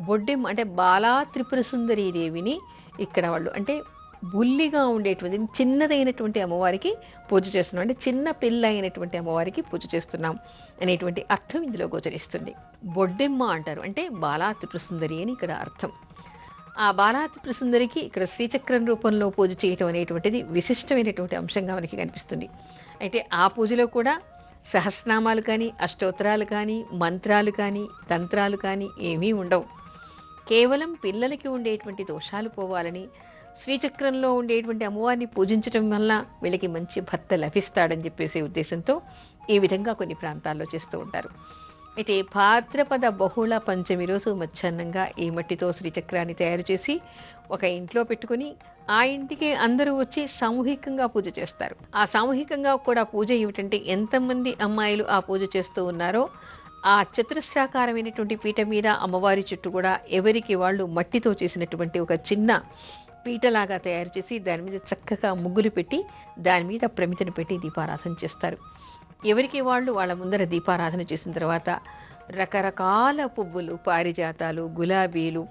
బొడ్డెమ్మ అంటే బాలా త్రిపుర సుందరీ దేవిని ఇక్కడ వాళ్ళు అంటే బుల్లిగా ఉండేటువంటి చిన్నదైనటువంటి అమ్మవారికి పూజ చేస్తున్నాం, అంటే చిన్న పిల్ల అయినటువంటి అమ్మవారికి పూజ చేస్తున్నాం అనేటువంటి అర్థం ఇందులో గోచరిస్తుంది. బొడ్డెమ్మ అంటారు అంటే బాలా త్రిపుర సుందరి అని ఇక్కడ అర్థం. ఆ బాలా త్రిపుర సుందరికి ఇక్కడ శ్రీచక్రం రూపంలో పూజ చేయటం అనేటువంటిది విశిష్టమైనటువంటి అంశంగా మనకి కనిపిస్తుంది. అయితే ఆ పూజలో కూడా సహస్రనామాలు కానీ, అష్టోత్తరాలు కానీ, మంత్రాలు కానీ, తంత్రాలు కానీ ఏమీ ఉండవు. కేవలం పిల్లలకి ఉండేటువంటి దోషాలు పోవాలని, శ్రీచక్రంలో ఉండేటువంటి అమ్మవారిని పూజించడం వల్ల వీళ్ళకి మంచి భర్త లభిస్తాడని చెప్పేసే ఉద్దేశంతో ఈ విధంగా కొన్ని ప్రాంతాల్లో చేస్తూ ఉంటారు. అయితే భాద్రపద బహుళ పంచమి రోజు మధ్యాహ్నంగా ఈ మట్టితో శ్రీచక్రాన్ని తయారు చేసి ఒక ఇంట్లో పెట్టుకుని ఆ ఇంటికి అందరూ వచ్చి సామూహికంగా పూజ చేస్తారు. ఆ సామూహికంగా కూడా పూజ ఏమిటంటే ఎంతమంది అమ్మాయిలు ఆ పూజ చేస్తూ ఉన్నారో ఆ చతురస్రాకారమైనటువంటి పీట మీద అమ్మవారి చుట్టూ కూడా ఎవరికి వాళ్ళు మట్టితో చేసినటువంటి ఒక చిన్న పీటలాగా తయారు చేసి దాని మీద చక్కగా ముగ్గులు పెట్టి దాని మీద ప్రమిదను పెట్టి దీపారాధన చేస్తారు. ఎవరికి వాళ్ళు వాళ్ళ ముందర దీపారాధన చేసిన తర్వాత రకరకాల పువ్వులు, పారిజాతాలు, గులాబీలు,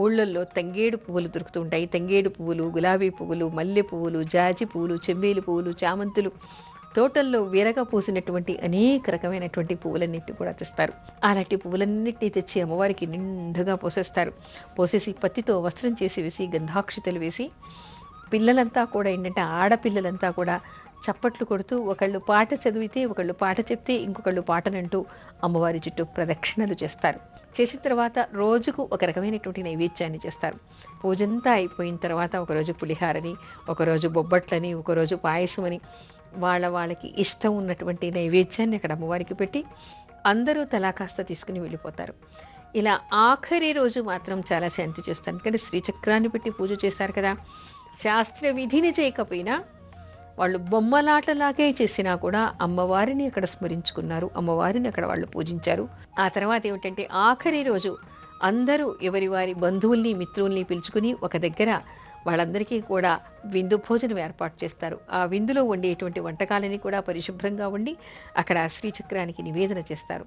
ఊళ్ళల్లో తంగేడు పువ్వులు దొరుకుతుంటాయి. తంగేడు పువ్వులు, గులాబీ పువ్వులు, మల్లె పువ్వులు, జాజి పువ్వులు, చెంబేలు పువ్వులు, చామంతులు, తోటల్లో విరగ పూసినటువంటి అనేక రకమైనటువంటి పువ్వులన్నింటినీ కూడా తెస్తారు. అలాంటి పువ్వులన్నింటినీ తెచ్చి అమ్మవారికి నిండుగా పోసేస్తారు. పోసేసి పత్తితో వస్త్రం చేసి వేసి గంధాక్షతలు వేసి పిల్లలంతా కూడా ఏంటంటే ఆడపిల్లలంతా కూడా చప్పట్లు కొడుతూ ఒకళ్ళు పాట చదివితే ఒకళ్ళు పాట చెప్తే ఇంకొకళ్ళు పాటనంటూ అమ్మవారి చుట్టూ ప్రదక్షిణలు చేస్తారు. చేసిన తర్వాత రోజుకు ఒక రకమైనటువంటి నైవేద్యాన్ని చేస్తారు. పూజంతా అయిపోయిన తర్వాత ఒకరోజు పులిహారని, ఒకరోజు బొబ్బట్లని, ఒకరోజు పాయసం అని వాళ్ళకి ఇష్టం ఉన్నటువంటి నైవేద్యాన్ని అక్కడ అమ్మవారికి పెట్టి అందరూ తలా కాస్త తీసుకుని వెళ్ళిపోతారు. ఇలా ఆఖరి రోజు మాత్రం చాలా శాంతి చేస్తారు. ఎందుకంటే శ్రీచక్రాన్ని పెట్టి పూజ చేశారు కదా, శాస్త్ర విధిని చేయకపోయినా వాళ్ళు బొమ్మలాటలాగే చేసినా కూడా అమ్మవారిని అక్కడ స్మరించుకున్నారు, అమ్మవారిని అక్కడ వాళ్ళు పూజించారు. ఆ తర్వాత ఏమిటంటే ఆఖరి రోజు అందరూ ఎవరి వారి బంధువుల్ని, మిత్రుల్ని పిలుచుకుని ఒక దగ్గర వాళ్ళందరికీ కూడా విందు భోజనం ఏర్పాటు చేస్తారు. ఆ విందులో వండేటువంటి వంటకాలని కూడా పరిశుభ్రంగా వండి అక్కడ శ్రీచక్రానికి నివేదన చేస్తారు.